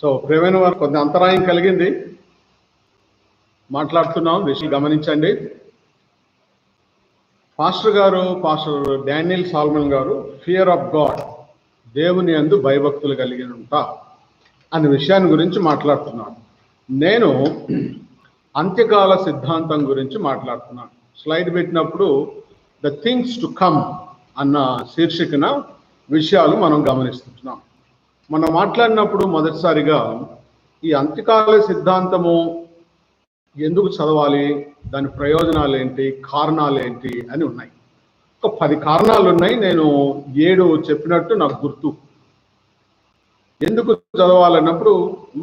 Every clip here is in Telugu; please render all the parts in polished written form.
సో ప్రేమైన వారు కొంత అంతరాయం కలిగింది, మాట్లాడుతున్నాం, విషయం గమనించండి. పాస్టర్ డానియల్ సాల్మన్ గారు ఫియర్ ఆఫ్ గాడ్, దేవుని యందు భయభక్తులు కలిగి ఉంటా అనే విషయాన్ని గురించి మాట్లాడుతున్నాను. నేను అంత్యకాల సిద్ధాంతం గురించి మాట్లాడుతున్నాను. స్లైడ్ పెట్టినప్పుడు ద థింగ్స్ టు కమ్ అన్న శీర్షికన విషయాలు మనం గమనిస్తున్నాం. మనం మాట్లాడినప్పుడు మొదటిసారిగా ఈ అంత్యకాల సిద్ధాంతము ఎందుకు చదవాలి, దాని ప్రయోజనాలు ఏంటి, కారణాలు ఏంటి అని ఉన్నాయి. ఒక 10 కారణాలు ఉన్నాయి. నేను 7 చెప్పినట్టు నాకు గుర్తు. ఎందుకు చదవాలన్నప్పుడు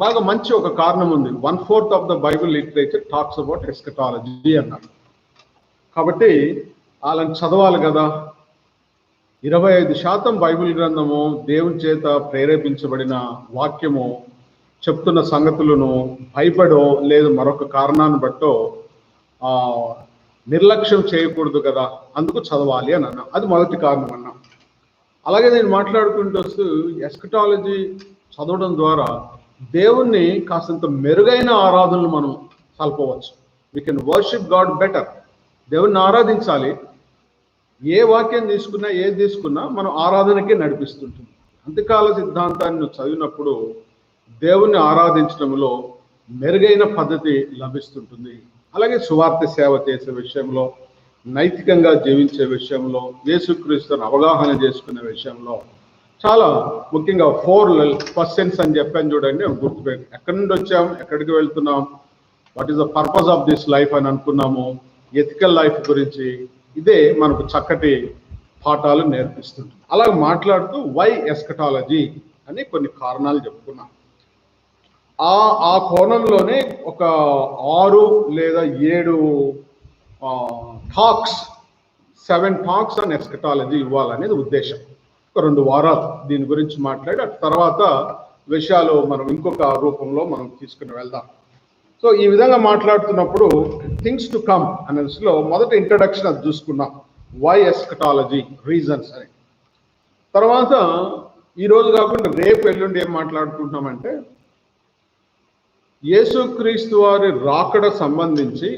బాగా మంచి ఒక కారణం ఉంది. 1/4 of the Bible literature talks about eschatology అన్నారు. కాబట్టి వాళ్ళని చదవాలి కదా. 25% బైబిల్ గ్రంథము దేవుని చేత ప్రేరేపించబడిన వాక్యము చెప్తున్న సంగతులను భయపడో లేదు మరొక కారణాన్ని బట్టో నిర్లక్ష్యం చేయకూడదు కదా, అందుకు చదవాలి అని అన్నా. అది మొదటి కారణం అన్నా. అలాగే నేను మాట్లాడుకుంటూ వస్తూ ఎస్కటాలజీ చదవడం ద్వారా దేవుణ్ణి కాస్తంత మెరుగైన ఆరాధనలు మనం సల్పవచ్చు. We can worship God better. దేవుణ్ణి ఆరాధించాలి. ఏ వాక్యం తీసుకున్నా ఏది తీసుకున్నా మనం ఆరాధనకే నడిపిస్తుంటుంది. అంత్యకాల సిద్ధాంతాన్ని చదివినప్పుడు దేవుణ్ణి ఆరాధించడంలో మెరుగైన పద్ధతి లభిస్తుంటుంది. అలాగే సువార్త సేవ చేసే విషయంలో, నైతికంగా జీవించే విషయంలో, యేసుక్రీస్తుని అవగాహన చేసుకునే విషయంలో చాలా ముఖ్యంగా 4% అని చెప్పాను చూడండి, గుర్తుపెట్టి ఎక్కడి నుండి వచ్చాం, ఎక్కడికి వెళ్తున్నాం, what is the purpose of this life అని అనుకున్నాము. ఎథికల్ లైఫ్ గురించి ఇదే మనకు చక్కటి పాఠాలు నేర్పిస్తుంది. అలా మాట్లాడుతూ వై ఎస్కటాలజీ అని కొన్ని కారణాలు చెప్పుకున్నాం. ఆ కోణంలోనే ఒక 6 లేదా 7 టాక్స్, 7 టాక్స్ ఆన్ ఎస్కటాలజీ ఇవ్వాలనేది ఉద్దేశం. ఒక 2 వారాలు దీని గురించి మాట్లాడి ఆ తర్వాత విషయాలు మనం ఇంకొక రూపంలో మనం తీసుకుని వెళ్దాం. సో ఈ విధంగా మాట్లాడుతున్నప్పుడు థింగ్స్ టు కమ్ అనే దశలో మొదటి ఇంట్రడక్షన్ అది చూసుకున్నాం, వై ఎస్కటాలజీ రీజన్స్ అని. తర్వాత ఈరోజు కాకుండా రేపు ఎల్లుండి ఏం మాట్లాడుకుంటున్నామంటే యేసుక్రీస్తు వారి రాకడ సంబంధించి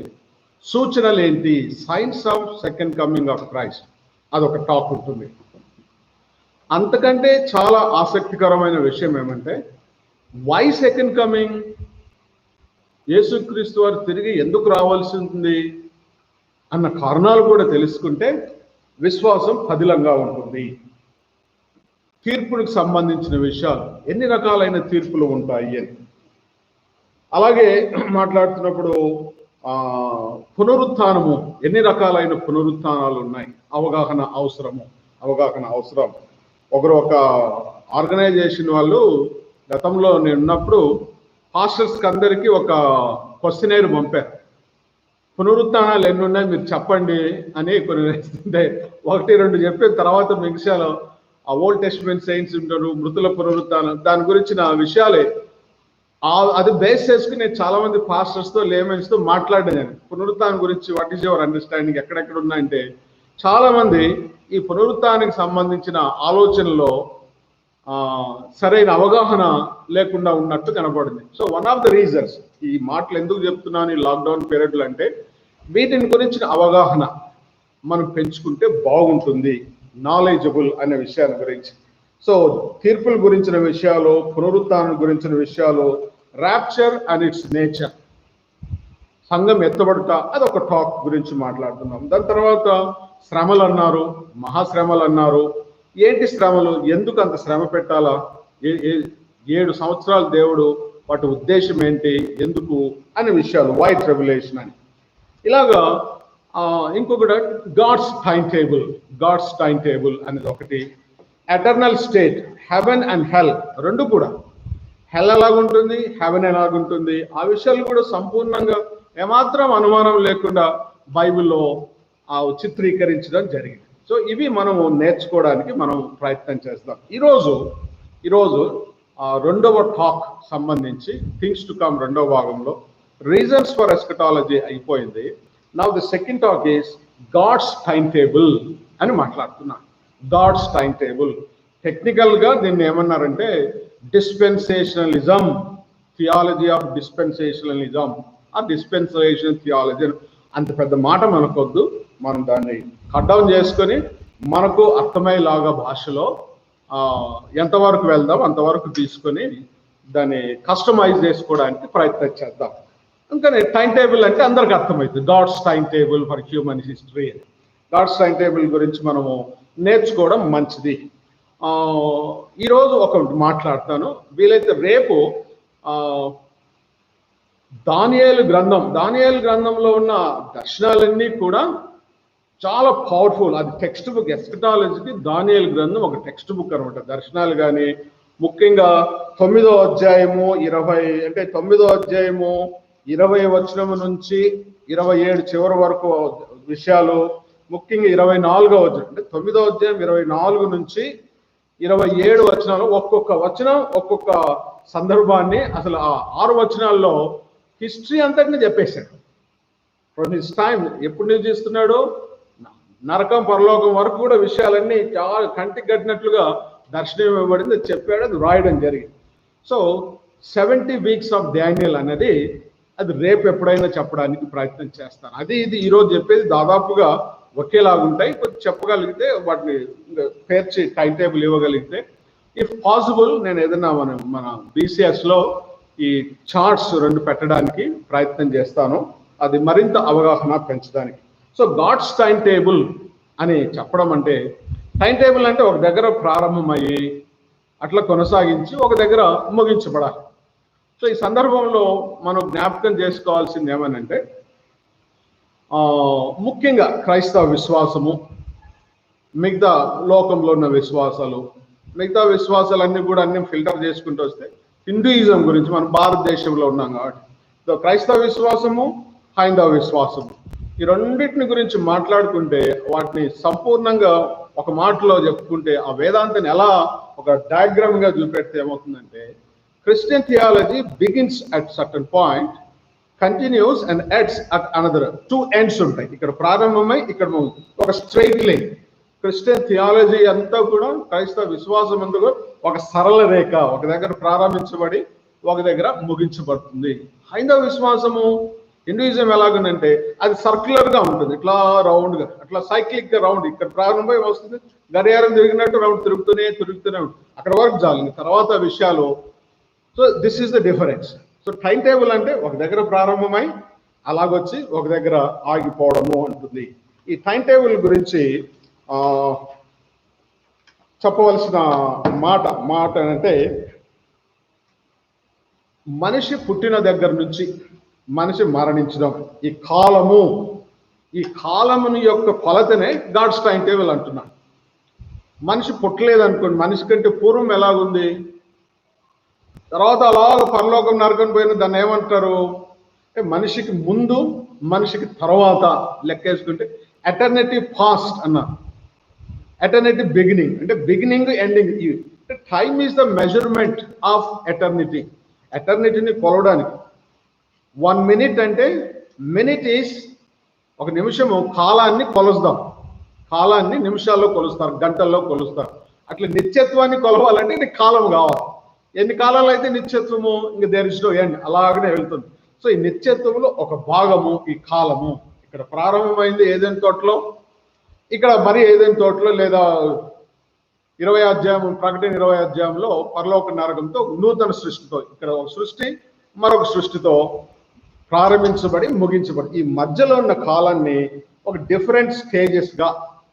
సూచనలు ఏంటి, science of second coming of Christ, అదొక టాక్ ఉంటుంది. అంతకంటే చాలా ఆసక్తికరమైన విషయం ఏమంటే వై సెకండ్ కమింగ్, యేసుక్రీస్తు వారు తిరిగి ఎందుకు రావాల్సి ఉంది అన్న కారణాలు కూడా తెలుసుకుంటే విశ్వాసం పదిలంగా ఉంటుంది. తీర్పునికి సంబంధించిన విషయాలు, ఎన్ని రకాలైన తీర్పులు ఉంటాయి అని. అలాగే మాట్లాడుతున్నప్పుడు పునరుత్థానము, ఎన్ని రకాలైన పునరుత్థానాలు ఉన్నాయి, అవగాహన అవసరం. ఒక ఆర్గనైజేషన్ వాళ్ళు గతంలో నేను ఉన్నప్పుడు పాస్టర్స్కి అందరికీ ఒక క్వశ్చనైర్ పంపారు. పునరుత్థానాలు ఎన్ని ఉన్నాయి మీరు చెప్పండి అని కొన్ని వేస్తుంటే 1-2 చెప్పిన తర్వాత మిగతాలో ఆ ఓల్డ్ టెస్టమెంట్ సెయింట్స్ ఉంటారు, మృతుల పునరుత్థానం, దాని గురించిన విషయాలే అది బేస్ చేసుకుని నేను చాలా మంది పాస్టర్స్తో, లేమెన్స్తో మాట్లాడాను. పునరుత్థానం గురించి వాట్ ఈజ్ యువర్ అండర్స్టాండింగ్, ఎక్కడెక్కడ ఉన్నాయంటే చాలా మంది ఈ పునరుత్థానానికి సంబంధించిన ఆలోచనలో సరైన అవగాహన లేకుండా ఉన్నట్టు కనపడింది. So one of the reasons, ఈ మాటలు ఎందుకు చెప్తున్నాను ఈ లాక్డౌన్ పీరియడ్లో అంటే వీటిని గురించిన అవగాహన మనం పెంచుకుంటే బాగుంటుంది, నాలెడ్జబుల్ అనే విషయాల గురించి. సో తీర్పుల గురించిన విషయాలు, పునరుత్థానం గురించిన విషయాలు, ర్యాప్చర్ అండ్ ఇట్స్ నేచర్, సంఘం ఎత్తబడుట, అదొక టాక్ గురించి మాట్లాడుతున్నాం. దాని తర్వాత శ్రమలు అన్నారు, మహాశ్రమలు అన్నారు. ఏంటి శ్రమలు, ఎందుకు అంత శ్రమ పెట్టాలా, 7 సంవత్సరాలు దేవుడు, వాటి ఉద్దేశం ఏంటి, ఎందుకు అనే విషయాలు, వై ట్రిబులేషన్ అని. ఇలాగా ఇంకొకటి గాడ్స్ టైం టేబుల్ అనేది ఒకటి. Eternal state, heaven and hell, రెండు కూడా, హెల్ ఎలాగుంటుంది, హెవెన్ ఎలాగుంటుంది, ఆ విషయాలు కూడా సంపూర్ణంగా ఏమాత్రం అనుమానం లేకుండా బైబిల్లో చిత్రీకరించడం జరిగింది. సో ఇవి మనము నేర్చుకోవడానికి మనం ప్రయత్నం చేస్తాం. ఈరోజు 2వ టాక్ సంబంధించి థింగ్స్ టు కమ్ 2వ భాగంలో రీజన్స్ ఫర్ ఎస్కటాలజీ అయిపోయింది. Now the second talk is God's time table అని మాట్లాడుతున్నాను. గాడ్స్ టైం టేబుల్, టెక్నికల్గా దీన్ని ఏమన్నారంటే డిస్పెన్సేషనలిజం, థియాలజీ ఆఫ్ డిస్పెన్సేషనలిజం, ఆ డిస్పెన్సేషన్ థియాలజీ. అంత పెద్ద మాట మనకొద్దు, మనం దాన్ని కట్ డౌన్ చేసుకొని మనకు అర్థమయ్యేలాగా భాషలో ఎంతవరకు వెళ్దాం అంతవరకు తీసుకొని దాన్ని కస్టమైజ్ చేసుకోవడానికి ప్రయత్నం చేద్దాం. ఇంకా టైం టేబుల్ అంటే అందరికి అర్థమవుతుంది. God's time table for human history. God's time table గురించి మనము నేర్చుకోవడం మంచిది. ఈరోజు ఒకటి మాట్లాడతాను, వీలైతే రేపు దానియేలు గ్రంథంలో ఉన్న దర్శనాలన్నీ కూడా చాలా పవర్ఫుల్. అది టెక్స్ట్ బుక్. ఎస్కటాలజీకి దానియేలు గ్రంథం ఒక టెక్స్ట్ బుక్ అనమాట. దర్శనాలు కానీ ముఖ్యంగా 9వ అధ్యాయము 20 వచనం నుంచి 27 చివరి వరకు విషయాలు, ముఖ్యంగా 24వ వచనం అంటే 9వ అధ్యాయం 24 నుంచి 27 వచనాలు, ఒక్కొక్క వచనం ఒక్కొక్క సందర్భాన్ని, అసలు ఆ 6 వచనాల్లో హిస్టరీ అంతటిని చెప్పేశాడు. ఫ్రమ్ హిస్ టైం, ఎప్పుడు నివసిస్తున్నాడు, నరకం పరలోకం వరకు కూడా విషయాలన్నీ చాలా కంటికి కట్టినట్లుగా దర్శనం ఇవ్వబడింది, చెప్పాడు, అది రాయడం జరిగింది. సో 70 వీక్స్ ఆఫ్ డానియల్ అనేది అది రేపు ఎప్పుడైనా చెప్పడానికి ప్రయత్నం చేస్తాను. అది ఇది ఈరోజు చెప్పేది దాదాపుగా ఒకేలాగుంటాయి. కొంచెం చెప్పగలిగితే వాటిని పేర్చి టైం టేబుల్ ఇవ్వగలిగితే, ఇఫ్ పాసిబుల్ నేను ఏదైనా మన BCSలో ఈ చార్ట్స్ 2 పెట్టడానికి ప్రయత్నం చేస్తాను, అది మరింత అవగాహన పెంచడానికి. సో గాడ్స్ టైం టేబుల్ అని చెప్పడం అంటే, టైం టేబుల్ అంటే ఒక దగ్గర ప్రారంభమయ్యి అట్లా కొనసాగించి ఒక దగ్గర ముగించబడాలి. సో ఈ సందర్భంలో మనం జ్ఞాపకం చేసుకోవాల్సింది ఏమనంటే, ముఖ్యంగా క్రైస్తవ విశ్వాసము, మిగతా లోకంలో ఉన్న విశ్వాసాలు, మిగతా విశ్వాసాలన్నీ కూడా అన్ని ఫిల్టర్ చేసుకుంటూ వస్తే హిందూయిజం గురించి మనం భారతదేశంలో ఉన్నాం కాబట్టి, సో క్రైస్తవ విశ్వాసము, హైందవ విశ్వాసము, ఈ రెండింటిని గురించి మాట్లాడుకుంటే, వాటిని సంపూర్ణంగా ఒక మాటలో చెప్పుకుంటే, ఆ వేదాంతాన్ని ఎలా ఒక డయాగ్రామ్ గా చూపెడితే ఏమవుతుందంటే, Christian theology begins at certain point, continuous and ends at another. 2 ends ఉంటాయి. ఇక్కడ ప్రారంభమై ఇక్కడ ఒక స్ట్రైట్ లైన్. క్రిస్టియన్ థియాలజీ అంతా కూడా, క్రైస్తవ విశ్వాసం అంతా కూడా ఒక సరళ రేఖ, ఒక దగ్గర ప్రారంభించబడి ఒక దగ్గర ముగించబడుతుంది. హైందవ విశ్వాసము, హిందూయిజం ఎలాగుందంటే అది సర్క్యులర్ గా ఉంటుంది, ఇట్లా రౌండ్ గా, అట్లా సైక్లిక్ గా రౌండ్, ఇక్కడ ప్రారంభమై వస్తుంది, గడియారం తిరిగినట్టు రౌండ్ తిరుగుతూనే ఉంటుంది, అక్కడ వరకు జాలింది, తర్వాత విషయాలు. So this is the difference. So time table అంటే ఒక దగ్గర ప్రారంభమై అలాగొచ్చి ఒక దగ్గర ఆగిపోవడము ఉంటుంది. ఈ టైం టేబుల్ గురించి చెప్పవలసిన మాట అంటే, మనిషి పుట్టిన దగ్గర నుంచి మనిషి మరణించడం, ఈ కాలముని యొక్క కొలతనే గాడ్స్ టైం టేబుల్ అంటున్నాను. మనిషి పుట్టలేదు అనుకోండి, మనిషి కంటే పూర్వం ఎలాగుంది, తర్వాత అలాగ పరలోకం నరకం పోయిన దాన్ని ఏమంటారు అంటే, మనిషికి ముందు మనిషికి తర్వాత లెక్కేసుకుంటే ఎటర్నిటీ పాస్ట్ అన్నారు, ఎటర్నిటీ బిగినింగ్, అంటే beginning ending. Time is the measurement of eternity. ఎటర్నిటీని కొలవడానికి 1 minute అంటే, మినిట్ ఈజ్ ఒక నిమిషము, కాలాన్ని కొలుస్తాం, కాలాన్ని నిమిషాల్లో కొలుస్తారు, గంటల్లో కొలుస్తారు. అట్లా నిత్యత్వాన్ని కొలవాలంటే ఇది కాలం కావాలి. ఎన్ని కాలాలు అయితే నిత్యత్వము, ఇంక దేర్ ఇస్ నో ఎండ్, అలాగనే వెళ్తుంది. సో ఈ నిత్యత్వంలో ఒక భాగము ఈ కాలము. ఇక్కడ ప్రారంభమైంది ఏదైనా తోటలో, ఇక్కడ మరి ఏదైనా తోటలో, లేదా 20వ అధ్యాయం, ప్రకటన 20వ అధ్యాయంలో పరలోక నరకంతో నూతన సృష్టితో, ఇక్కడ ఒక సృష్టి మరొక సృష్టితో ప్రారంభించబడి ముగించబడి, ఈ మధ్యలో ఉన్న కాలాన్ని ఒక డిఫరెంట్ స్టేజెస్ గా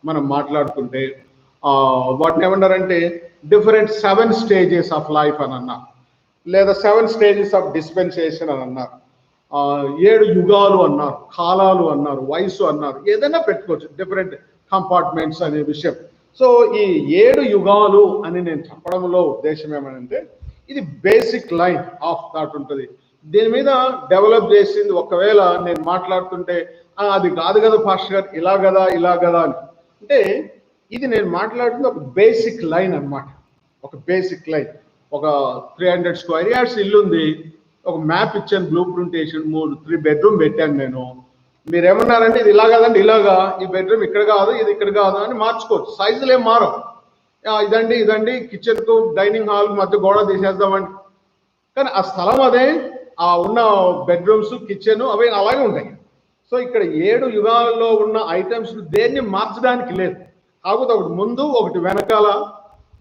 మనం మాట్లాడుకుంటే, వాటిని ఏమన్నారంటే డిఫరెంట్ 7 stages ఆఫ్ లైఫ్ అని అన్నారు, లేదా 7 stages ఆఫ్ డిస్పెన్సేషన్ అని అన్నారు, 7 యుగాలు అన్నారు, కాలాలు అన్నారు, వయసు అన్నారు, ఏదైనా పెట్టుకోవచ్చు, డిఫరెంట్ కంపార్ట్మెంట్స్ అనే విషయం. సో ఈ 7 యుగాలు అని నేను చెప్పడంలో ఉద్దేశం ఏమంటే, ఇది బేసిక్ లైన్ ఆఫ్ థాట్ ఉంటుంది. దీని మీద డెవలప్ చేసింది ఒకవేళ నేను మాట్లాడుతుంటే, అది కాదు కదా పాస్టర్ గారు, ఇలా కదా అని అంటే, ఇది నేను మాట్లాడుతుంది ఒక బేసిక్ లైన్ అన్నమాట. ఒక బేసిక్ లైన్, ఒక 300 square yards ఇల్లు ఉంది, ఒక మ్యాప్ ఇచ్చాను, బ్లూ ప్రింట్ వేసి 3 bedroom పెట్టాను నేను. మీరేమన్నారంటే ఇది ఇలా కదండి, ఇలాగా, ఈ బెడ్రూమ్ ఇక్కడ కాదు, ఇది ఇక్కడ కాదు అని మార్చుకోవచ్చు, సైజులు ఏం మారవు. ఇదండి ఇదండి కిచెన్కు డైనింగ్ హాల్ మధ్య గోడ తీసేద్దామండి. కానీ ఆ స్థలం అదే, ఆ ఉన్న బెడ్రూమ్స్ కిచెన్ అవి అలాగే ఉంటాయి. సో ఇక్కడ 7 యుగాలలో ఉన్న ఐటమ్స్ దేన్ని మార్చడానికి లేదు. కాకపోతే ఒకటి ముందు ఒకటి వెనకాల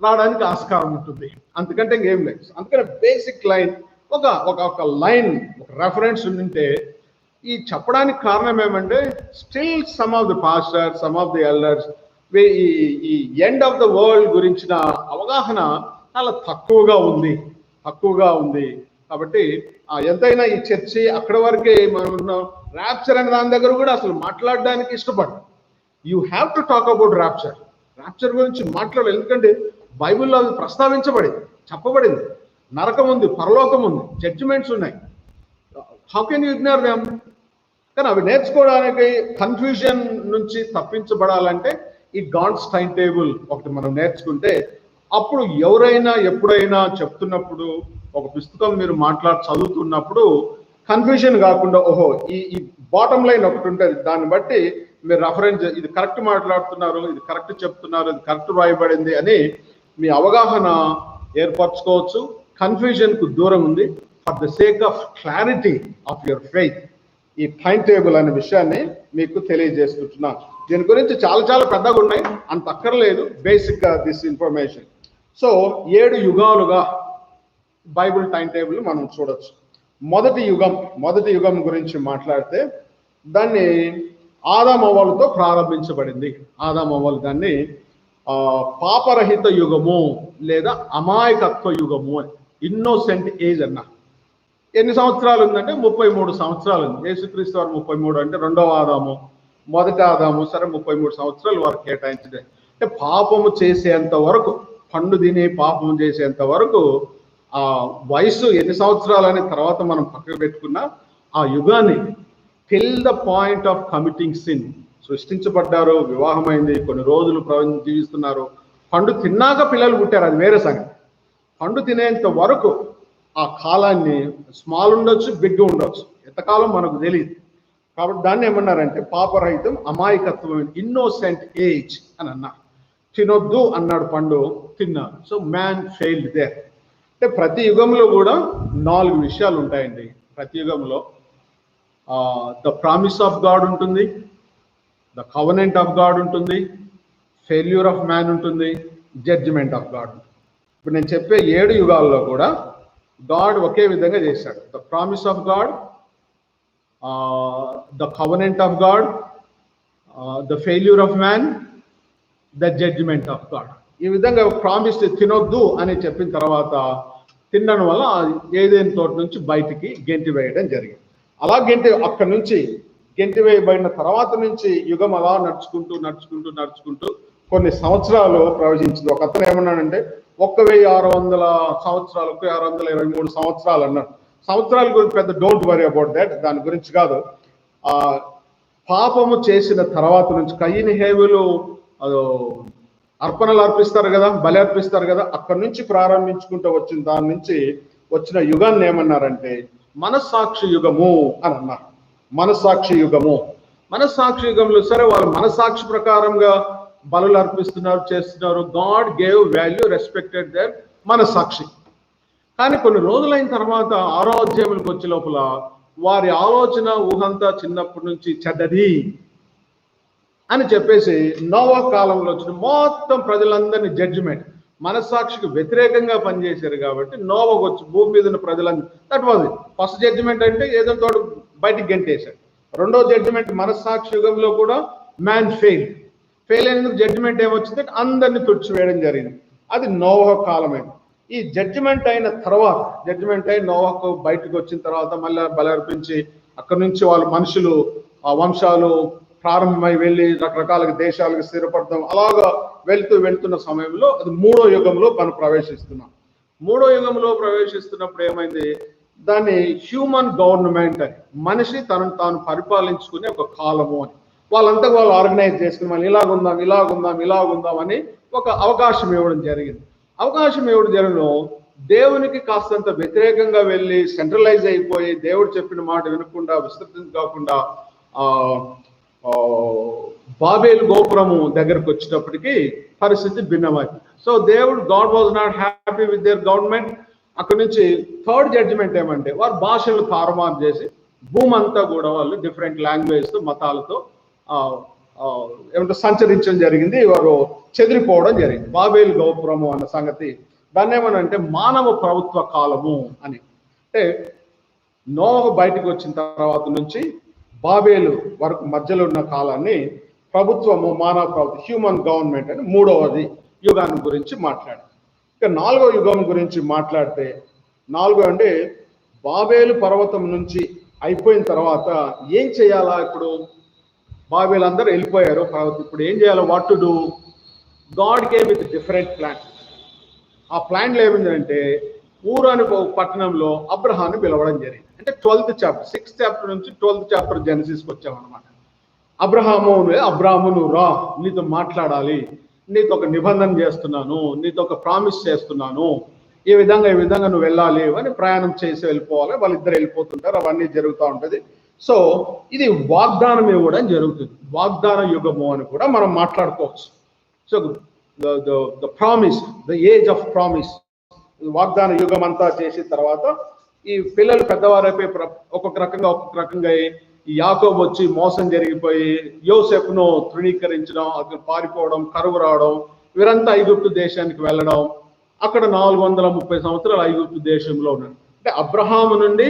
రావడానికి ఆస్కారం ఉంటుంది, అంతకంటే ఇంకేం లేదు. అందుకని బేసిక్ లైన్ ఒక ఒక ఒక లైన్ ఒక రెఫరెన్స్ ఉంటే ఈ చెప్పడానికి కారణం ఏమంటే still some of the pastor some of the elders ఈ ఎండ్ ఆఫ్ ద వరల్డ్ గురించిన అవగాహన చాలా తక్కువగా ఉంది. కాబట్టి ఎంతైనా ఈ చర్చి అక్కడ వరకే మనం ర్యాప్చర్ అనే దాని దగ్గర కూడా అసలు మాట్లాడడానికి ఇష్టపడ్డాం. You have to talk about rapture గురించి మాట్లాడాలి. ఎందుకంటే బైబిల్లో అది ప్రస్తావించబడింది, చెప్పబడింది. నరకం ఉంది, పరలోకం ఉంది, జడ్జిమెంట్స్ ఉన్నాయి. How can you ignore them? కానీ అవి నేర్చుకోవడానికి కన్ఫ్యూజన్ నుంచి తప్పించబడాలంటే ఈ గాడ్స్ టైం టేబుల్ ఒకటి మనం నేర్చుకుంటే అప్పుడు ఎవరైనా ఎప్పుడైనా చెప్తున్నప్పుడు ఒక పుస్తకం మీరు చదువుతున్నప్పుడు కన్ఫ్యూజన్ కాకుండా ఓహో ఈ బాటమ్ లైన్ ఒకటి ఉంటుంది, దాన్ని బట్టి మీరు రెఫరెన్స్ ఇది కరెక్ట్ మాట్లాడుతున్నారు, ఇది కరెక్ట్ చెప్తున్నారు, ఇది కరెక్ట్ రాయబడింది అని మీ అవగాహన ఏర్పరచుకోవచ్చు. కన్ఫ్యూజన్కు దూరం ఉంది. For the sake of clarity of your faith ఈ టైం టేబుల్ అనే విషయాన్ని మీకు తెలియజేసుకుంటున్నాను. దీని గురించి చాలా పెద్దగా ఉన్నాయి, అంత అక్కర్లేదు. బేసిక్గా దిస్ ఇన్ఫర్మేషన్. సో 7 యుగాలుగా బైబిల్ టైం టేబుల్ మనం చూడొచ్చు. మొదటి యుగం గురించి మాట్లాడితే దాన్ని ఆదామవ్వలతో ప్రారంభించబడింది. ఆదామవ్వలు దాన్ని పాపరహిత యుగము లేదా అమాయకత్వ యుగము అని, ఇన్నోసెంట్ ఏజ్ అన్న. ఎన్ని సంవత్సరాలు ఉందంటే 33 సంవత్సరాలు ఉంది. యేసుక్రీస్తు వారు 33 అంటే రెండవ ఆదాము, మొదటి ఆదాము, సరే 33 సంవత్సరాలు వారు కేటాయించడే. అంటే పాపము చేసేంత వరకు, పండు తిని పాపము చేసేంత వరకు ఆ వయసు ఎన్ని సంవత్సరాలు అనే తర్వాత మనం పక్కకు పెట్టుకున్నా ఆ యుగాన్ని till the point of committing sin సృష్టించబడ్డారు, వివాహమైంది, కొన్ని రోజులు జీవిస్తున్నారు, పండు తిన్నాక పిల్లలు పుట్టారు, అది వేరే సంగతి. పండు తినేంత వరకు ఆ కాలాన్ని స్మాల్ ఉండొచ్చు, బిగ్ ఉండొచ్చు, ఎంతకాలం మనకు తెలియదు. కాబట్టి దాన్ని ఏమన్నారంటే పాపరహితం, అమాయకత్వం, ఇన్నోసెంట్ ఏజ్ అని అన్నారు. తినొద్దు అన్నాడు, పండు తిన్నారు. So man failed there. అంటే ప్రతి యుగంలో కూడా 4 విషయాలు ఉంటాయండి. ప్రతి యుగంలో ద ప్రామిస్ ఆఫ్ గాడ్ ఉంటుంది, ద కవనెంట్ ఆఫ్ గాడ్ ఉంటుంది, ఫెయిల్యూర్ ఆఫ్ మ్యాన్ ఉంటుంది, జడ్జిమెంట్ ఆఫ్ గాడ్ ఉంటుంది. ఇప్పుడు నేను చెప్పే 7 యుగాల్లో కూడా గాడ్ ఒకే విధంగా చేశాడు. The promise of God, the covenant of God, the failure of man, the judgment of God. ఈ విధంగా ప్రామిస్ తినొద్దు అని చెప్పిన తర్వాత తినడం వల్ల ఏదైనా తోట నుంచి బయటికి గెంటి వేయడం జరిగింది. అలా అక్కడి నుంచి గెంటి వేయబడిన తర్వాత నుంచి యుగం అలా నడుచుకుంటూ కొన్ని సంవత్సరాలు ప్రవచించింది. ఒక అతను ఏమన్నాడంటే 1600 సంవత్సరాలు, 1623 సంవత్సరాలు అన్నాడు. సంవత్సరాల గురించి పెద్ద డోంట్ వరీ అబౌట్ దాట్, దాని గురించి కాదు. పాపము చేసిన తర్వాత నుంచి కయీను హేబెలు అర్పణలు అర్పిస్తారు కదా, బలి అర్పిస్తారు కదా, అక్కడి నుంచి ప్రారంభించుకుంటూ వచ్చిన దాని నుంచి వచ్చిన యుగాన్ని ఏమన్నారంటే మనస్సాక్షి యుగము అని అన్నారు. మనస్సాక్షి యుగంలో సరే వాళ్ళు మనస్సాక్షి ప్రకారంగా బలులు అర్పిస్తున్నారు, చేస్తున్నారు. God gave value, respected their మనస్సాక్షి. కానీ కొన్ని రోజులైన తర్వాత 6వ అధ్యాయంలోకి వచ్చే లోపల వారి ఆలోచన ఊహంతా చిన్నప్పటి నుంచి చెడ్డది అని చెప్పేసి నోవా కాలంలో వచ్చిన మొత్తం ప్రజలందరినీ జడ్జిమెంట్, మనస్సాక్షికి వ్యతిరేకంగా పనిచేశారు. కాబట్టి నోవాకు వచ్చి భూమి మీద ఉన్న ప్రజలందరూ, that was it. First judgment అంటే ఏదో తోడు బయటికి గెంటేశాడు. రెండో జడ్జిమెంట్ మనస్సాక్షి యుగంలో కూడా మ్యాన్ ఫెయిల్ అయినందుకు జడ్జిమెంట్ ఏమొచ్చింది, అందరినీ తుడిచివేయడం జరిగింది. అది నోవా కాలమైంది. ఈ జడ్జిమెంట్ అయిన నోవాకు బయటకు వచ్చిన తర్వాత మళ్ళీ బలి అర్పించి అక్కడి నుంచి వాళ్ళ మనుషులు ఆ వంశాలు ప్రారంభమై వెళ్ళి రకరకాల దేశాలకు స్థిరపడతాం, అలాగా వెళ్తున్న సమయంలో అది 3వ యుగంలో మనం ప్రవేశిస్తున్నాం. 3వ యుగంలో ప్రవేశిస్తున్నప్పుడు ఏమైంది, దాన్ని హ్యూమన్ గవర్నమెంట్ అని, మనిషి తనను తాను పరిపాలించుకునే ఒక కాలము అని వాళ్ళంతా వాళ్ళు ఆర్గనైజ్ చేసుకుని మళ్ళీ ఇలాగుందాం అని ఒక అవకాశం ఇవ్వడం జరిగింది. దేవునికి కాస్తంత వ్యతిరేకంగా వెళ్ళి సెంట్రలైజ్ అయిపోయి దేవుడు చెప్పిన మాట వినకుండా విస్తృతం కాకుండా బాబేలు గోపురము దగ్గరకు వచ్చేటప్పటికి పరిస్థితి భిన్నమైంది. So God was not happy with their government. అక్కడి నుంచి థర్డ్ జడ్జిమెంట్ ఏమంటే వారు భాషలు తారుమారు చేసి భూమి అంతా కూడా వాళ్ళు డిఫరెంట్ లాంగ్వేజ్తో మతాలతో ఏమంటే సంచరించడం జరిగింది. వారు చెదిరిపోవడం జరిగింది. బాబేలు గోపురము అన్న సంగతి దాన్ని ఏమనంటే మానవ ప్రభుత్వ కాలము అని. అంటే నోహు బయటకు వచ్చిన తర్వాత నుంచి బాబేలు వరకు మధ్యలో ఉన్న కాలాన్ని ప్రభుత్వము, మానవ ప్రభుత్వం, హ్యూమన్ గవర్నమెంట్ అని మూడవది యుగాన్ని గురించి మాట్లాడారు. ఇక నాలుగో యుగం గురించి మాట్లాడితే, నాలుగో అంటే బాబేలు పర్వతం నుంచి అయిపోయిన తర్వాత ఏం చేయాలా? ఇప్పుడు బాబేలు అందరూ వెళ్ళిపోయారు పర్వతం, ఇప్పుడు ఏం చేయాలో? What to do? God came with different plan. ఆ ప్లాన్లో ఏమిందంటే ఊరు అని పట్టణంలో అబ్రహాన్ని పిలవడం జరిగింది. అంటే 12th చాప్టర్, 6th చాప్టర్ నుంచి 12th చాప్టర్ జెనసిస్కి వచ్చామన్నమాట. అబ్రహాము నువ్వు రా, నీతో మాట్లాడాలి, నీతో ఒక నిబంధన చేస్తున్నాను, నీతో ఒక ప్రామిస్ చేస్తున్నాను, ఈ విధంగా నువ్వు వెళ్ళాలి అని ప్రయాణం చేసి వెళ్ళిపోవాలి. వాళ్ళిద్దరు వెళ్ళిపోతుంటారు, అవన్నీ జరుగుతూ ఉంటుంది. సో ఇది వాగ్దానం ఇవ్వడం జరుగుతుంది. వాగ్దాన యుగము అని కూడా మనం మాట్లాడుకోవచ్చు. So the promise, the age of promise, వాగ్దాన యుగం అంతా చేసిన తర్వాత ఈ పిల్లలు పెద్దవారైపోయి ఒక్కొక్క రకంగా యాకోబు వచ్చి మోసం జరిగిపోయి యోసెఫ్ను తృణీకరించడం, అతను పారిపోవడం, కరువు రావడం, వీరంతా ఐగుప్తు దేశానికి వెళ్ళడం, అక్కడ 430 సంవత్సరాలు ఐగుప్తు దేశంలో ఉన్నారు. అంటే అబ్రహాము నుండి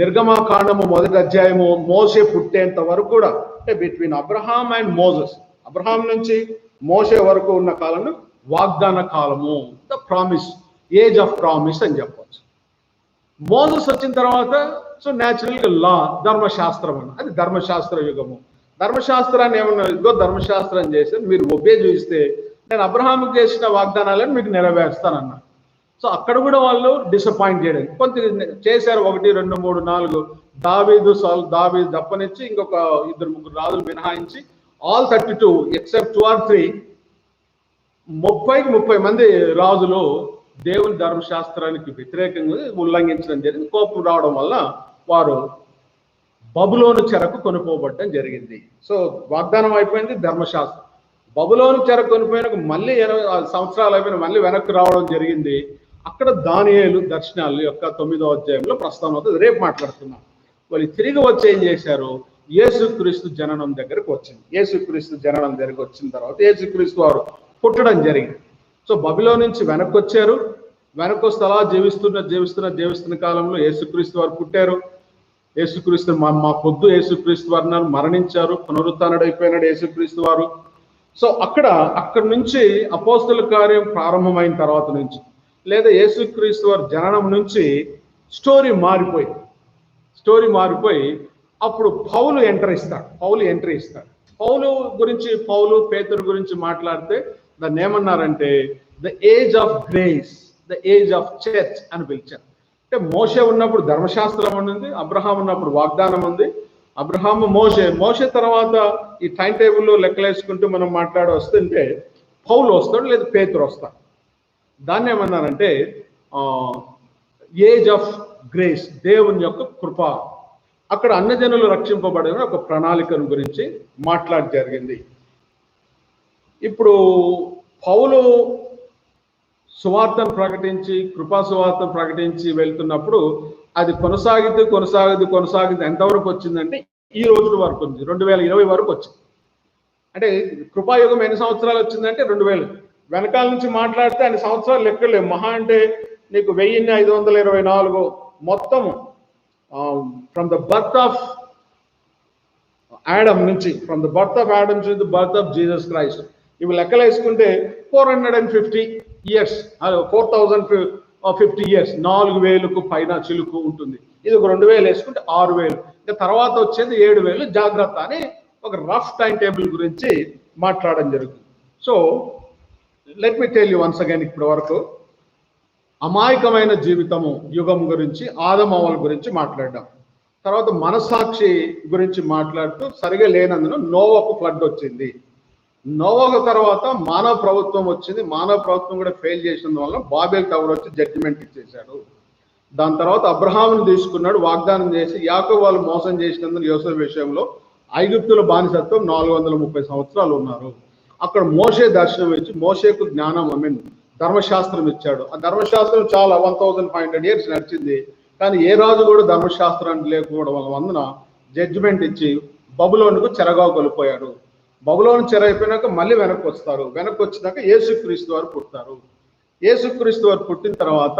నిర్గమకాండము 1వ అధ్యాయము మోసే పుట్టేంత వరకు కూడా, అంటే between Abraham and Moses, Abraham నుంచి మోసే వరకు ఉన్న కాలం వాగ్దాన కాలము, the promise, age of promise అని చెప్పవచ్చు. మోసెస్ వచ్చిన తర్వాత సో న్యాచురల్గా లా, ధర్మశాస్త్రం అని, అది ధర్మశాస్త్ర యుగము. ధర్మశాస్త్రాన్ని ఏమన్నా ఇదిగో ధర్మశాస్త్రం చేస్తే మీరు ఒబే చూస్తే నేను అబ్రహాంకి చేసిన వాగ్దానాలను మీకు నెరవేరుస్తానన్నా. సో అక్కడ కూడా వాళ్ళు డిసప్పాయింట్ చేయడం కొంత చేశారు. 1, 2, 3, 4 దావీదు తప్పనిచ్చి ఇంకొక 2, 3 రాజులు మినహాయించి ఆల్ 32 ఎక్సెప్ట్ 2 or 3 30 మంది రాజులు దేవుని ధర్మశాస్త్రానికి వ్యతిరేకంగా ఉల్లంఘించడం జరిగింది. కోపం రావడం వల్ల వారు బబులోను చెరకు కొనుక్కోబడటం జరిగింది. సో వాగ్దానం అయిపోయింది, ధర్మశాస్త్రం. బబులోను చెరకు కొనిపోయిన మళ్ళీ 80 సంవత్సరాలు అయిపోయిన మళ్ళీ వెనక్కి రావడం జరిగింది. అక్కడ దానియేలు దర్శనాలు యొక్క 9వ అధ్యాయంలో ప్రస్తావన అవుతుంది. రేపు మాట్లాడుతున్నాం. వాళ్ళు తిరిగి వచ్చి ఏం చేశారు? యేసుక్రీస్తు జననం దగ్గరకు వచ్చింది. యేసుక్రీస్తు జననం దగ్గరకు వచ్చిన తర్వాత యేసుక్రీస్తు వారు పుట్టడం జరిగింది. సో బబిలో నుంచి వెనక్కి వచ్చారు. వెనక్కి వస్తే అలా జీవిస్తున్న కాలంలో యేసుక్రీస్తు వారు పుట్టారు. యేసుక్రీస్తు మా పొద్దు యేసుక్రీస్తు వారు మరణించారు, పునరుత్థానుడు అయిపోయినాడు యేసుక్రీస్తు వారు. సో అక్కడి నుంచి అపోస్తల కార్యం ప్రారంభమైన తర్వాత నుంచి, లేదా యేసుక్రీస్తు వారి జననం నుంచి స్టోరీ మారిపోయి అప్పుడు పౌలు ఎంట్రీ ఇస్తాడు. పౌలు పేతురు గురించి మాట్లాడితే దాన్ని ఏమన్నారంటే the age of grace, the age of church అని పిలిచారు. అంటే మోషే ఉన్నప్పుడు ధర్మశాస్త్రం ఉంది, అబ్రహాం ఉన్నప్పుడు వాగ్దానం ఉంది. అబ్రహాము మోషే తర్వాత ఈ టైం టేబుల్లో లెక్కలేసుకుంటూ మనం వస్తుంటే పౌలు వస్తాడు, లేదా పేతురు వస్తాడు. దాన్ని ఏమన్నారంటే ఏజ్ ఆఫ్ గ్రేస్, దేవుని యొక్క కృప. అక్కడ అన్యజనులు రక్షింపబడిన ఒక ప్రణాళికను గురించి జరిగింది. ఇప్పుడు పౌలు సువార్తను ప్రకటించి, కృపా సువార్తను ప్రకటించి వెళ్తున్నప్పుడు అది కొనసాగితే ఎంతవరకు వచ్చిందంటే ఈ రోజు వరకు ఉంది, 2020 వరకు వచ్చింది. అంటే కృపాయుగం ఎన్ని సంవత్సరాలు వచ్చిందంటే 2000. వెనకాల నుంచి మాట్లాడితే అన్ని సంవత్సరాలు లెక్కలేము. మహా అంటే నీకు 1524 మొత్తం from the birth of Adam నుంచి the birth of Jesus Christ, ఇవి లెక్కలు వేసుకుంటే 450 ఇయర్స్, 4050 ఇయర్స్, 4000కు పైన చిలుకు ఉంటుంది. ఇది ఒక 2000 వేసుకుంటే 6000, ఇంకా తర్వాత వచ్చేది 7000. జాగ్రత్త అని ఒక రఫ్ టైం టేబుల్ గురించి మాట్లాడడం జరుగుతుంది. So let me tell you once again, ఇప్పటి వరకు అమాయకమైన జీవితము యుగం గురించి, ఆదమవ్వల గురించి మాట్లాడడం, తర్వాత మనసాక్షి గురించి మాట్లాడుతూ సరిగా లేనందున నోవాకు ఫ్లడ్ వచ్చింది. నోవాకు తర్వాత మానవ ప్రభుత్వం వచ్చింది. మానవ ప్రభుత్వం కూడా ఫెయిల్ చేసిన వల్ల బాబేల్ టవర్ వచ్చి జడ్జిమెంట్ ఇచ్చేశాడు. దాని తర్వాత అబ్రహామును తీసుకున్నాడు, వాగ్దానం చేసి. యాకోబు వాళ్ళు మోసం చేసినందున యోసేపు విషయంలో ఐగుప్తుల బానిసత్వం 430 సంవత్సరాలు ఉన్నారు. అక్కడ మోషే దర్శనం ఇచ్చి మోషేకు జ్ఞానం ధర్మశాస్త్రం ఇచ్చాడు. ఆ ధర్మశాస్త్రం చాలా 1500 years నడిచింది. కానీ ఏ రాజు కూడా ధర్మశాస్త్రాన్ని లేకపోవడం వలన జడ్జిమెంట్ ఇచ్చి బబులోనుకు చెరగా కొలిపోయారు. బబులోను చెర అయిపోయినాక మళ్ళీ వెనక్కి వస్తారు. వెనక్కి వచ్చినాక యేసుక్రీస్తు వారు పుడతారు. యేసుక్రీస్తు వారు పుట్టిన తర్వాత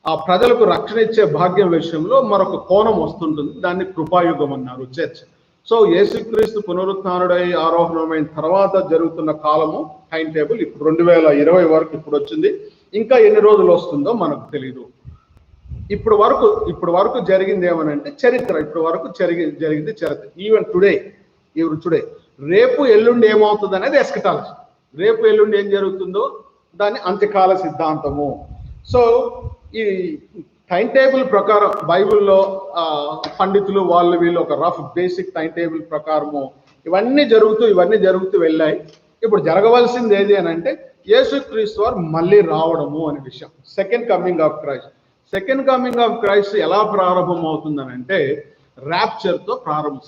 ఆ ప్రజలకు రక్షణ ఇచ్చే భాగ్యం విషయంలో మరొక కోణం వస్తుంటుంది. దాన్ని కృపాయుగం అన్నారు, చర్చ్. సో యేసుక్రీస్తు పునరుత్థానుడై ఆరోహణమైన తర్వాత జరుగుతున్న కాలము టైం టేబుల్ ఇప్పుడు 2020 వరకు ఇప్పుడు వచ్చింది. ఇంకా ఎన్ని రోజులు వస్తుందో మనకు తెలియదు. ఇప్పుడు వరకు జరిగింది ఏమనంటే చరిత్ర. ఇప్పుడు వరకు జరిగింది చరిత్ర. ఈవెన్ టుడే రేపు ఎల్లుండి ఏమవుతుంది అనేది ఎస్కటాలజీ. రేపు ఎల్లుండి ఏం జరుగుతుందో దాన్ని అంత్యకాల సిద్ధాంతము. సో ఈ టైం టేబుల్ ప్రకారం బైబిల్లో పండితులు వీళ్ళు ఒక రఫ్ బేసిక్ టైం టేబుల్ ప్రకారము ఇవన్నీ జరుగుతూ వెళ్ళాయి. ఇప్పుడు జరగవలసింది ఏది అని అంటే యేసుక్రీస్తు వారు మళ్ళీ రావడము అనే విషయం. సెకండ్ కమింగ్ ఆఫ్ క్రైస్ట్ ఎలా ప్రారంభం అవుతుందని అంటే ర్యాప్చర్తో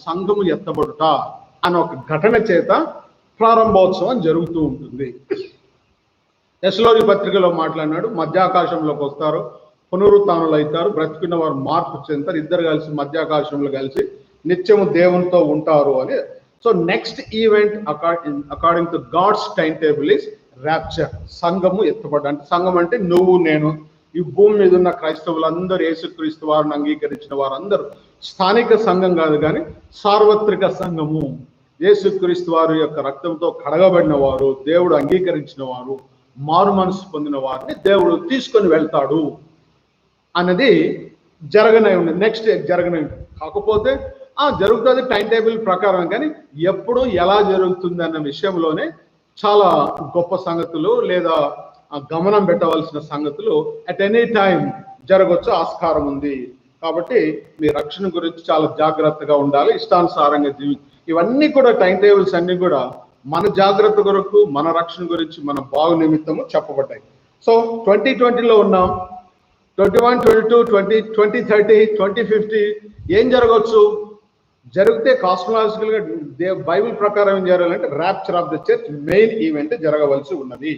సంఘము ఎత్తబడుట అనే ఒక ఘటన చేత ప్రారంభోత్సవం జరుగుతూ ఉంటుంది. తెస్సలోని పత్రికలో మాట్లాడినాడు, మధ్యాకాశంలోకి వస్తారు, పునరుత్థానులు అవుతారు, బ్రతికున్న వారు మార్పు చెందుతారు, ఇద్దరు కలిసి మధ్యాకాశంలో కలిసి నిత్యము దేవునితో ఉంటారు అని. So next event according to God's time table is rapture. సంఘము ఎత్తబడ్డ అంటే సంఘం అంటే నువ్వు నేను, ఈ భూమి మీద ఉన్న క్రైస్తవులందరూ, యేసుక్రీస్తు వారిని అంగీకరించిన వారందరూ. స్థానిక సంఘం కాదు కానీ సార్వత్రిక సంఘము. యేసుక్రీస్తు వారి యొక్క రక్తంతో కడగబడిన వారు, దేవుడు అంగీకరించిన వారు, మారు మనసు పొందిన వారిని దేవుడు తీసుకొని వెళ్తాడు అన్నది జరగనే ఉంది. నెక్స్ట్ జరగనే ఉంది. కాకపోతే జరుగుతుంది టైం టేబుల్ ప్రకారం, కానీ ఎప్పుడు ఎలా జరుగుతుంది అన్న విషయంలోనే చాలా గొప్ప సంగతులు లేదా గమనం పెట్టవలసిన సంగతులు అట్ ఎనీ టైం జరగవచ్చు, ఆస్కారం ఉంది. కాబట్టి మీ రక్షణ గురించి చాలా జాగ్రత్తగా ఉండాలి, ఇష్టానుసారంగా ఇవన్నీ కూడా టైం టేబుల్స్ అన్ని కూడా మన జాగ్రత్త కొరకు, మన రక్షణ గురించి, మన బాగు నిమిత్తము చెప్పబడ్డాయి. సో 2020లో ఉన్నాం. 21, 22, 20, 2030, 2050 ఏం జరగవచ్చు? జరిగితే కాస్మలాజికల్ గా బైబిల్ ప్రకారం ఏం జరగాలంటే rapture of the church main event జరగవలసి ఉన్నది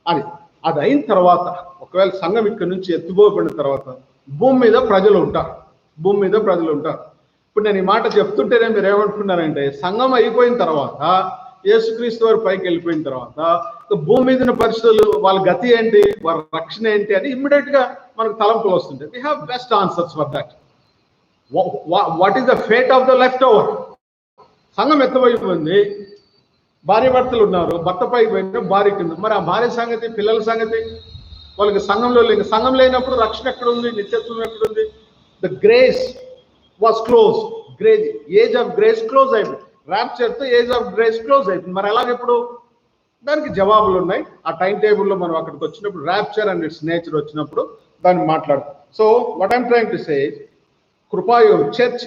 అని. అది అయిన తర్వాత ఒకవేళ సంఘం ఇక్కడ నుంచి ఎత్తుపోబడిన తర్వాత భూమి మీద ప్రజలు ఉంటారు. ఇప్పుడు నేను ఈ మాట చెప్తుంటేనే మీరు ఏమనుకున్నారంటే సంఘం అయిపోయిన తర్వాత, యేసుక్రీస్తు వారు పైకి వెళ్ళిపోయిన తర్వాత భూమి మీద పరిస్థితులు, వాళ్ళ గతి ఏంటి, వాళ్ళ రక్షణ ఏంటి అని ఇమ్మీడియట్ గా మనకు తలంపులు వస్తుంటాయి. We have best answers for that. What is the fate of the left over? సంఘం ఎత్తమైపోయింది, భార్య భర్తలు ఉన్నారు, భర్త పైకి పోయిన భార్య కింద. మరి ఆ భార్య సంగతి, పిల్లల సంగతి, వాళ్ళకి సంఘంలో లేదు. సంఘం లేనప్పుడు రక్షణ ఎక్కడుంది, నిత్యత్వం ఎక్కడుంది? The grace was close. Age of grace close అయిపోయింది. ర్యాప్చర్తో ఏజ్ ఆఫ్ గ్రేస్ క్లోజ్ అయిపోయింది. మరి ఎలాగెప్పుడు? దానికి జవాబులు ఉన్నాయి. ఆ టైం టేబుల్లో మనం అక్కడికి వచ్చినప్పుడు ర్యాప్చర్ అండ్ ఇట్స్ నేచర్ వచ్చినప్పుడు దాన్ని మాట్లాడతాం. So what I'm trying to say, కృపాయుగం, చర్చ్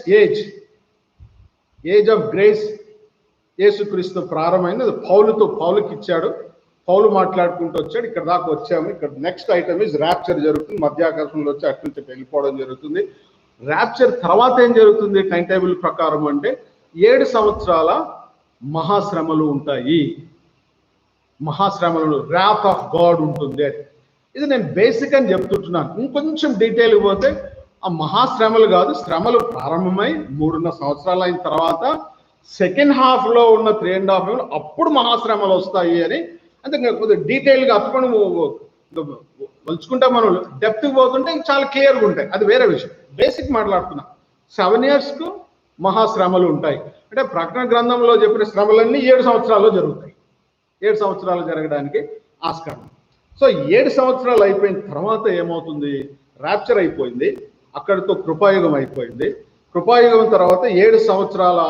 ఏజ్ ఆఫ్ గ్రేస్ యేసుక్రీస్తు ప్రారంభమైంది. పౌలుకి ఇచ్చాడు. పౌలు మాట్లాడుకుంటూ వచ్చాడు. ఇక్కడ దాకా వచ్చాము. ఇక్కడ నెక్స్ట్ ఐటమ్ ఇస్ ర్యాప్చర్ జరుగుతుంది. మధ్యాకాశంలో వచ్చి అటు నుంచి వెళ్ళిపోవడం జరుగుతుంది. ర్యాప్చర్ తర్వాత ఏం జరుగుతుంది టైం టేబుల్ ప్రకారం అంటే 7 సంవత్సరాల మహాశ్రమలు ఉంటాయి. మహాశ్రమలు, ర్యాత్ ఆఫ్ గాడ్ ఉంటుంది. ఇది నేను బేసిక్ అని చెప్తుంటున్నాను. ఇంకొంచెం డీటెయిల్ పోతే ఆ మహాశ్రమలు కాదు, శ్రమలు ప్రారంభమై 3.5 సంవత్సరాలు అయిన తర్వాత సెకండ్ హాఫ్ లో ఉన్న 3.5 అప్పుడు మహాశ్రమలు వస్తాయి అని. అంటే కొద్దిగా డీటెయిల్గా అప్పుడు వలుచుకుంటే మనం డెప్త్కి పోతుంటే చాలా క్లియర్గా ఉంటాయి. అది వేరే విషయం. బేసిక్ మాట్లాడుతున్నా. 7 yearsకు మహాశ్రమలు ఉంటాయి. అంటే ప్రకటన గ్రంథంలో చెప్పిన శ్రమలన్నీ 7 సంవత్సరాల్లో జరుగుతాయి. 7 సంవత్సరాలు జరగడానికి ఆస్కారం. సో 7 సంవత్సరాలు అయిపోయిన తర్వాత ఏమవుతుంది? ర్యాప్చర్ అయిపోయింది. అక్కడితో కృపాయుగం అయిపోయింది. కృపాయుగం తర్వాత 7 సంవత్సరాల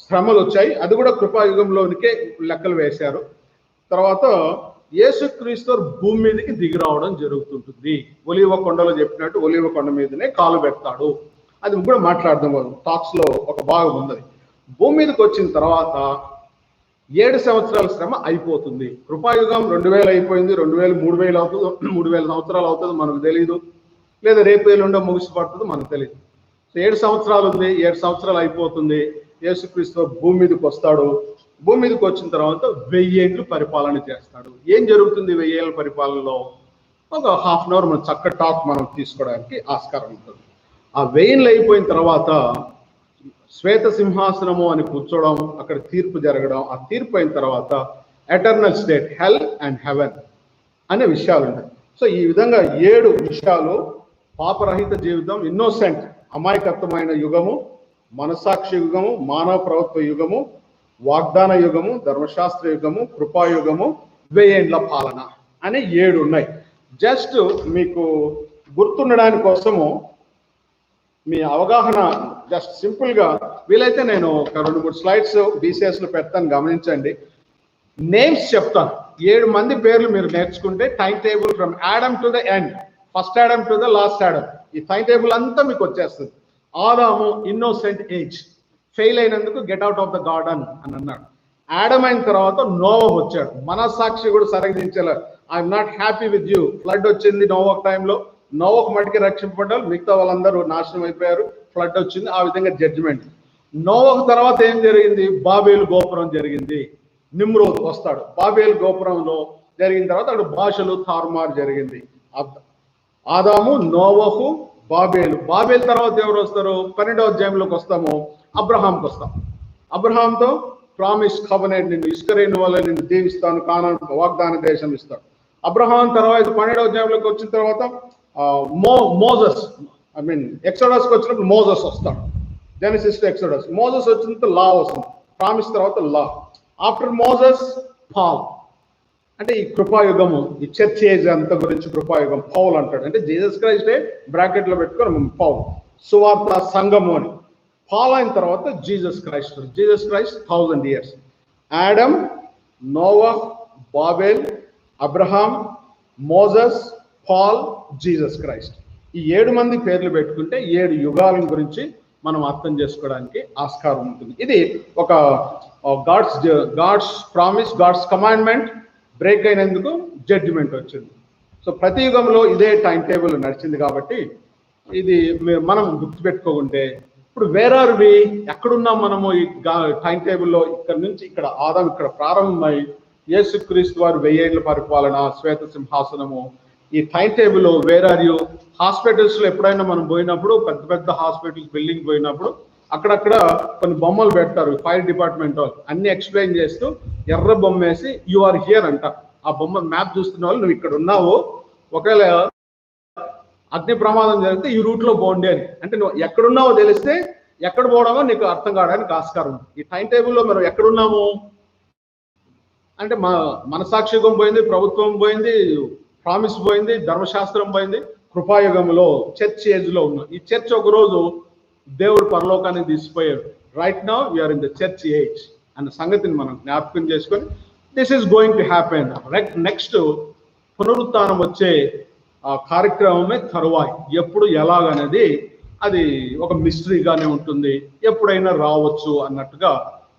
శ్రమలు వచ్చాయి. అది కూడా కృపాయుగంలోనికే లెక్కలు వేశారు. తర్వాత యేసుక్రీస్తు భూమి మీదకి దిగి రావడం జరుగుతుంటుంది. ఒలీవ కొండలో చెప్పినట్టు ఒలీవ కొండ మీదనే కాలు పెడతాడు. అది కూడా మాట్లాడదాం. టాక్స్ లో ఒక భాగం ఉంది. భూమి మీదకి వచ్చిన తర్వాత 7 సంవత్సరాల శ్రమ అయిపోతుంది. కృపాయుగం 2000 అయిపోయింది. 2000, 3000 అవుతుందో, 3000 సంవత్సరాలు అవుతుందో మనకు తెలియదు. లేదా రేపు ఎల్లుండో ముగిసిపడుతుందో మనకు తెలియదు. 7 సంవత్సరాలు ఉంది. 7 సంవత్సరాలు అయిపోతుంది. యేసుక్రీస్తు భూమి మీదకి వస్తాడు. భూమి మీదకి వచ్చిన తర్వాత 1000 ఏళ్ళు పరిపాలన చేస్తాడు. ఏం జరుగుతుంది 1000 ఏళ్ళ పరిపాలనలో? ఒక హాఫ్ అన్ అవర్ మనం చక్కటి టాక్ మనం తీసుకోవడానికి ఆస్కారం ఉంటుంది. ఆ 1000 ఏళ్ళు అయిపోయిన తర్వాత శ్వేత సింహాసనము అని కూర్చోవడం, అక్కడ తీర్పు జరగడం, ఆ తీర్పు అయిన తర్వాత eternal state, hell and heaven అనే విషయాలు ఉంటాయి. సో ఈ విధంగా 7 విషయాలు: పాపరహిత జీవితం, ఇన్నోసెంట్ అమాయకత్వమైన యుగము, మనసాక్షి యుగము, మానవ ప్రభుత్వ యుగము, వాగ్దాన యుగము, ధర్మశాస్త్ర యుగము, కృపాయుగము, 1000 ఏండ్ల పాలన అనే 7 ఉన్నాయి. జస్ట్ మీకు గుర్తుండడానికి కోసము మీ అవగాహన జస్ట్ సింపుల్గా వీలైతే నేను ఒక 2-3 స్లైడ్స్ బీసీఎస్లో పెడతాను, గమనించండి. నేమ్స్ చెప్తాను, 7 మంది పేర్లు మీరు నేర్చుకుంటే time table from Adam to the end, first Adam to the last Adam, ఈ టైం టేబుల్ అంతా మీకు వచ్చేస్తుంది. ఆదాము ఇన్నోసెంట్ ఏజ్, ఫెయిల్ అయినందుకు get out of the garden అని అన్నాడు. యాడమ్ అయిన తర్వాత నోవహ్ వచ్చాడు, మనస్సాక్షి కూడా సరిదించలేదు. I'm not happy with you. Flood వచ్చింది నోవహ్ టైంలో, నోవహ్ మటుకి రక్షింపబడ్డారు, మిగతా వాళ్ళందరూ నాశనం అయిపోయారు. ఫ్లడ్ వచ్చింది, ఆ విధంగా జడ్జిమెంట్. నోవహ్ తర్వాత ఏం జరిగింది? బాబేలు గోపురం జరిగింది. నిమ్రోద్ వస్తాడు, బాబేలు గోపురంలో జరిగిన తర్వాత అక్కడ భాషలు తారుమారు జరిగింది. ఆదాము, నోవహు, బాబేలు. బాబేలు తర్వాత ఎవరు వస్తారు? 12వ అధ్యాయంలోకి వస్తాము, అబ్రహాంకి వస్తాం. అబ్రహాంతో ప్రామిస్ కవెనెంట్, నిన్ను ఇస్కరేణు వల్ల నిన్ను దీవిస్తాను, కానాను వాగ్దాన దేశం ఇస్తాడు. అబ్రహాం తర్వాత 12వ అధ్యాయంలోకి వచ్చిన తర్వాత మోజస్, ఎక్సోడస్కి వచ్చినప్పుడు మోజస్ వస్తాడు. Genesis to exodus. మోజస్ వచ్చిన లా వస్తుంది, ప్రామిస్ తర్వాత లా. ఆఫ్టర్ మోజస్ పాల్, అంటే ఈ కృపాయుగము, ఈ చర్చ్ ఏజ్ అంత గురించి కృపాయుగం పౌల్ అంటాడు. అంటే జీసస్ క్రైస్టే బ్రాకెట్లో పెట్టుకొని పౌల్, సువార్త సంఘము అని. పాల్ అయిన తర్వాత Jesus Christ. Jesus Christ 1000 years. Adam, నోవహ్, Babel, Abraham, Moses, Paul, Jesus Christ. ఈ 7 మంది పేర్లు పెట్టుకుంటే 7 యుగాల గురించి మనం అర్థం చేసుకోవడానికి ఆస్కారం ఉంటుంది. ఇది ఒక God's promise, God's commandment break అయినందుకు జడ్జిమెంట్ వచ్చింది. సో ప్రతి యుగంలో ఇదే టైం టేబుల్ నడిచింది కాబట్టి ఇది మనం గుర్తుపెట్టుకోకుంటే, ఇప్పుడు వేర్ ఆర్ వి, ఎక్కడున్నాం మనము ఈ టైం టేబుల్లో? ఇక్కడ నుంచి ఇక్కడ ఆదాం ఇక్కడ ప్రారంభమై యేసుక్రీస్తు వారు 1000 ఏళ్ల పరిపాలన, శ్వేత సింహాసనము, ఈ time table where are you? హాస్పిటల్స్లో ఎప్పుడైనా మనం పోయినప్పుడు, పెద్ద పెద్ద హాస్పిటల్స్ బిల్డింగ్ పోయినప్పుడు అక్కడక్కడ కొన్ని బొమ్మలు పెడతారు, ఫైర్ డిపార్ట్మెంట్ వాళ్ళు అన్ని ఎక్స్ప్లెయిన్ చేస్తూ ఎర్ర బొమ్మ వేసి యు ఆర్ హియర్ అంట. ఆ బొమ్మ మ్యాప్ చూస్తున్న వాళ్ళు నువ్వు ఇక్కడ ఉన్నావు, ఒకవేళ అగ్ని ప్రమాదం జరిగితే ఈ రూట్లో పోండి అని. అంటే నువ్వు ఎక్కడున్నావో తెలిస్తే ఎక్కడ పోవడమో నీకు అర్థం కావడానికి ఆస్కారం. ఈ టైం టేబుల్లో మనం ఎక్కడున్నాము అంటే మనసాక్షిగం పోయింది, ప్రభుత్వం పోయింది, ప్రామిస్ పోయింది, ధర్మశాస్త్రం పోయింది, కృపాయుగంలో చర్చ్ ఏజ్లో ఉన్నాం. ఈ చర్చ్ ఒకరోజు దేవుడు పరలోకాన్ని తీసిపోయాడు. Right now we're in the church age అన్న సంగతిని మనం జ్ఞాపకం చేసుకొని, this is going to happen. Next పునరుత్థానం వచ్చే కార్యక్రమమే తరువాయి. ఎప్పుడు ఎలాగనేది అది ఒక మిస్టరీగానే ఉంటుంది, ఎప్పుడైనా రావచ్చు అన్నట్టుగా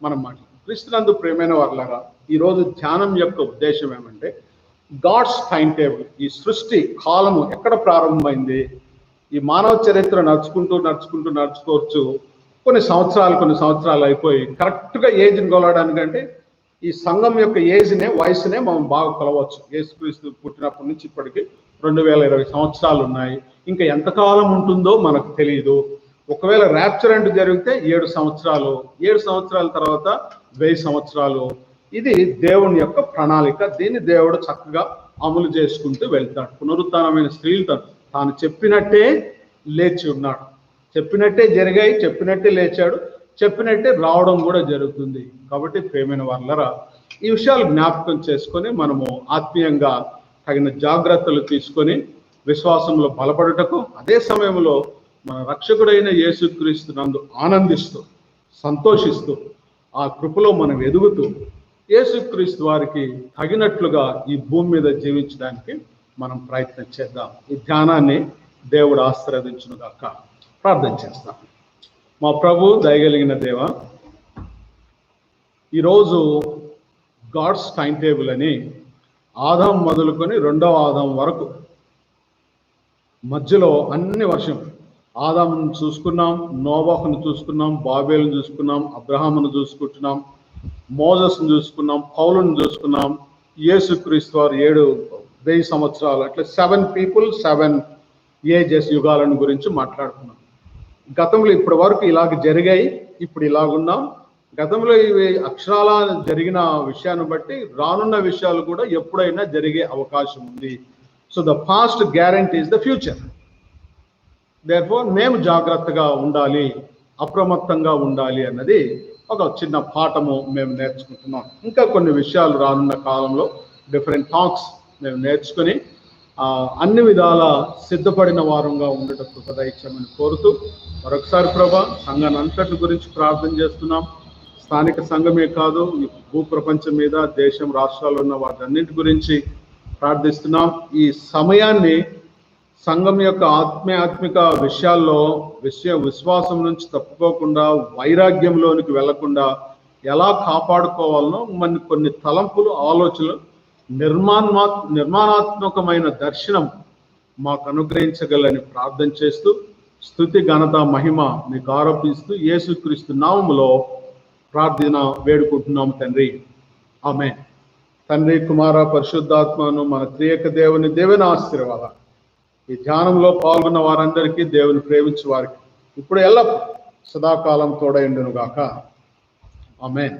మనం మాట్లాడాలి. క్రీస్తునందు ప్రియమైన వారులారా, ఈరోజు ధ్యానం యొక్క ఉద్దేశం ఏమంటే, గాడ్స్ టైం టేబుల్, ఈ సృష్టి కాలము ఎక్కడ ప్రారంభమైంది? ఈ మానవ చరిత్ర నడుచుకోవచ్చు. కొన్ని సంవత్సరాలు అయిపోయి కరెక్ట్గా ఏజ్ని కొలవడానికంటే ఈ సంఘం యొక్క ఏజ్నే, వయసునే మనం బాగా కొలవచ్చు. యేసుక్రీస్తు పుట్టినప్పటి నుంచి ఇప్పటికి 2020 సంవత్సరాలు ఉన్నాయి. ఇంకా ఎంతకాలం ఉంటుందో మనకు తెలియదు. ఒకవేళ ర్యాప్చర్ అంటూ జరిగితే 7 సంవత్సరాలు, 7 సంవత్సరాల తర్వాత 1000 సంవత్సరాలు. ఇది దేవుని యొక్క ప్రణాళిక. దీన్ని దేవుడు చక్కగా అమలు చేసుకుంటూ వెళ్తాడు. పునరుత్థానమైన స్త్రీలతో తాను చెప్పినట్టే లేచి ఉన్నాడు, చెప్పినట్టే జరిగాయి, చెప్పినట్టే లేచాడు, చెప్పినట్టే రావడం కూడా జరుగుతుంది. కాబట్టి ప్రియమైన వాళ్ళరా, ఈ విషయాలు జ్ఞాపకం చేసుకొని మనము ఆత్మీయంగా తగిన జాగ్రత్తలు తీసుకొని విశ్వాసంలో బలపడుటకు, అదే సమయంలో మన రక్షకుడైన యేసుక్రీస్తు నందు ఆనందిస్తూ సంతోషిస్తూ ఆ కృపలో మనం ఎదుగుతూ యేసుక్రీస్తు వారికి తగినట్లుగా ఈ భూమి మీద జీవించడానికి మనం ప్రయత్నం చేద్దాం. ఈ ధ్యానాన్ని దేవుడు ఆశీర్వదించును గాక. ప్రార్థన చేస్తాం. మా ప్రభు దయగలిగిన దేవ, ఈరోజు గాడ్స్ టైం టేబుల్ అని ఆదాం మొదలుకొని 2వ ఆదాం వరకు మధ్యలో అన్ని వర్షం. ఆదామును చూసుకున్నాం, నోవహును చూసుకున్నాం, బాబేలును చూసుకున్నాం, అబ్రహామును చూసుకుంటున్నాం, మోజస్ను చూసుకున్నాం, పౌలుని చూసుకున్నాం, యేసుక్రీస్తు వారు 7,000 సంవత్సరాలు, అట్లా 7 పీపుల్ 7 ఏజెస్, యుగాలను గురించి మాట్లాడుకున్నాం. గతంలో ఇప్పటి వరకు ఇలాగ జరిగాయి, ఇప్పుడు ఇలాగున్నాం. గతంలో ఇవి అక్షరాల జరిగిన విషయాన్ని బట్టి రానున్న విషయాలు కూడా ఎప్పుడైనా జరిగే అవకాశం ఉంది. So the past guarantees the future. Therefore మేము జాగ్రత్తగా ఉండాలి, అప్రమత్తంగా ఉండాలి అన్నది ఒక చిన్న పాఠము మేము నేర్చుకుంటున్నాం. ఇంకా కొన్ని విషయాలు రానున్న కాలంలో డిఫరెంట్ టాక్స్ మేము నేర్చుకుని అన్ని విధాల సిద్ధపడిన వారంగా ఉండటం కృపదైత్యమని కోరుతూ మరొకసారి ప్రభా సంఘాన్ని అంతటి గురించి ప్రార్థన చేస్తున్నాం. స్థానిక సంఘమే కాదు, భూప్రపంచం మీద దేశం రాష్ట్రాల్లో ఉన్న వాటన్నింటి గురించి ప్రార్థిస్తున్నాం. ఈ సమయాన్ని సంఘం యొక్క ఆత్మిక విషయాల్లో విశ్వాసం నుంచి తప్పుకోకుండా, వైరాగ్యంలోనికి వెళ్లకుండా ఎలా కాపాడుకోవాలనో మన కొన్ని తలంపులు, ఆలోచనలు, నిర్మాణాత్మకమైన దర్శనం మాకు అనుగ్రహించగలని ప్రార్థన చేస్తూ స్తుతి, ఘనత, మహిమ మీకు ఆరోపిస్తూ యేసుక్రీస్తు నామములో ప్రార్థన వేడుకుంటున్నాం తండ్రి, ఆమేన్. తండ్రి, కుమార, పరిశుద్ధాత్మను మన త్రియక దేవుని ఆశీర్వాద ఈ ధ్యానంలో పాల్గొన్న వారందరికీ, దేవుని ప్రేమించే వారికి ఇప్పుడు ఎల్లప్పుడూ సదాకాలం తోడైండును గాక. ఆమేన్.